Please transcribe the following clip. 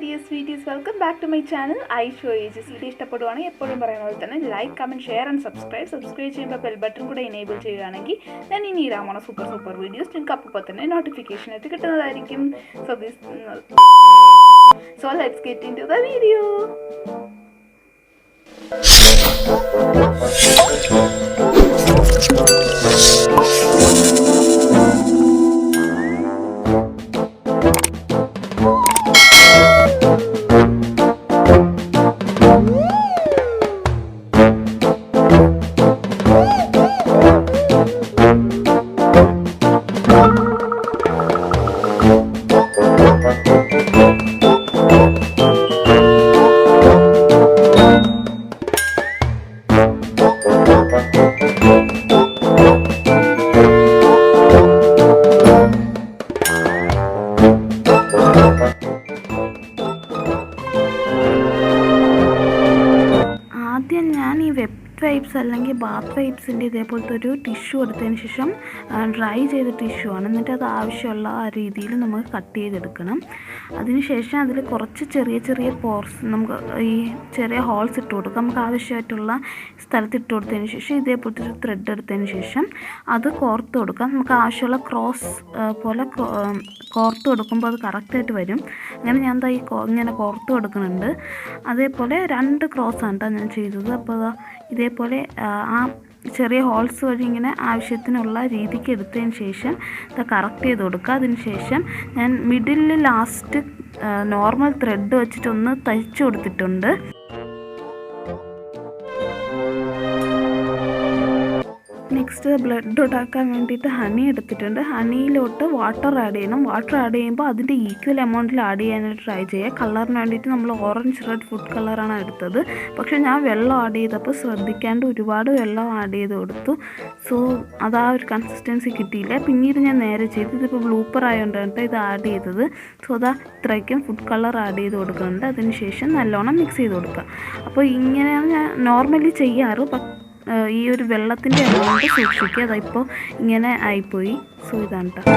dear sweeties, welcome back to my channel Aish Voyages. Video ഇഷ്ടപ്പെടുവാണെങ്കിൽ എപ്പോഴും പറയുന്ന പോലെ തന്നെ like, comment, share and subscribe ചെയ്യുമ്പോൾ ബെൽ ബട്ടൺ കൂടെ എനേബിൾ ചെയ്യുകയാണെങ്കിൽ ഞാൻ ഇനി ഇടാമോ സൂപ്പർ വീഡിയോസ് നിങ്ങൾക്ക് അപ്പോൾ തന്നെ നോട്ടിഫിക്കേഷൻ ആയിട്ട് കിട്ടുന്നതായിരിക്കും. So let's get into the video. ആദ്യം ഞാൻ ഈ വെബ് വൈപ്സ് അല്ലെങ്കിൽ ബാത്ത് വൈപ്സിൻ്റെ ഇതേപോലത്തെ ഒരു ടിഷ്യൂ എടുത്തതിന് ശേഷം ഡ്രൈ ചെയ്ത ടിഷ്യൂ ആണ്, എന്നിട്ട് അത് ആവശ്യമുള്ള ആ രീതിയിൽ നമുക്ക് കട്ട് ചെയ്തെടുക്കണം. അതിനുശേഷം അതിൽ കുറച്ച് ചെറിയ പോർസ് നമുക്ക് ഈ ചെറിയ ഹോൾസ് ഇട്ട് കൊടുക്കാം. നമുക്ക് ആവശ്യമായിട്ടുള്ള സ്ഥലത്ത് ഇട്ട് കൊടുത്തതിന് ശേഷം ഇതേപോലത്തെ ഒരു ത്രെഡ് എടുത്തതിന് ശേഷം അത് കോർത്ത് കൊടുക്കാം. നമുക്ക് ആവശ്യമുള്ള ക്രോസ് പോലെ കോർത്ത് കൊടുക്കുമ്പോൾ അത് കറക്റ്റായിട്ട് വരും. അങ്ങനെ ഞാൻ എന്താ ഇങ്ങനെ കോർത്ത് കൊടുക്കുന്നുണ്ട്. അതേപോലെ 2 ക്രോസാണ് കേട്ടോ ഞാൻ ചെയ്തത്. അപ്പോൾ ഇതേപോലെ ആ ചെറിയ ഹോൾസ് വഴി ഇങ്ങനെ ആവശ്യത്തിനുള്ള രീതിക്ക് എടുത്തതിന് ശേഷം ഇത് കറക്റ്റ് ചെയ്ത് കൊടുക്കുക. അതിന് ശേഷം ഞാൻ മിഡിലിൽ ലാസ്റ്റ് നോർമൽ ത്രെഡ് വെച്ചിട്ടൊന്ന് തയ്ച്ചു കൊടുത്തിട്ടുണ്ട്. നെക്സ്റ്റ് ബ്ലഡ് ഉണ്ടാക്കാൻ വേണ്ടിയിട്ട് ഹണി എടുത്തിട്ടുണ്ട്. ഹണിയിലോട്ട് വാട്ടർ ആഡ് ചെയ്യണം. വാട്ടർ ആഡ് ചെയ്യുമ്പോൾ അതിൻ്റെ ഈക്വൽ എമൗണ്ടിൽ ആഡ് ചെയ്യാനായിട്ട് ട്രൈ ചെയ്യുക. കളറിന് വേണ്ടിയിട്ട് നമ്മൾ ഓറഞ്ച് റെഡ് ഫുഡ് കളറാണ് എടുത്തത്. പക്ഷേ ഞാൻ വെള്ളം ആഡ് ചെയ്തപ്പോൾ ശ്രദ്ധിക്കാണ്ട് ഒരുപാട് വെള്ളം ആഡ് ചെയ്ത് കൊടുത്തു. സോ അതാ ഒരു കൺസിസ്റ്റൻസി കിട്ടിയില്ല. പിന്നീട് ഞാൻ നേരെ ചെയ്തു. ഇതിപ്പോൾ ബ്ലൂപ്പർ ആയതുകൊണ്ടാണ് ഇത് ആഡ് ചെയ്തത്. സോ അതാ ഇത്രയ്ക്കും ഫുഡ് കളർ ആഡ് ചെയ്ത് കൊടുക്കുന്നുണ്ട്. അതിന് ശേഷം നല്ലോണം മിക്സ് ചെയ്ത് കൊടുക്കുക. അപ്പോൾ ഇങ്ങനെയാണ് ഞാൻ നോർമലി ചെയ്യാറ്. ഈ ഒരു വെള്ളത്തിൻ്റെ എമൗണ്ട് സൂക്ഷിക്കുക. അതിപ്പോൾ ഇങ്ങനെ ആയിപ്പോയി. സോ ഇതാണ് കേട്ടോ.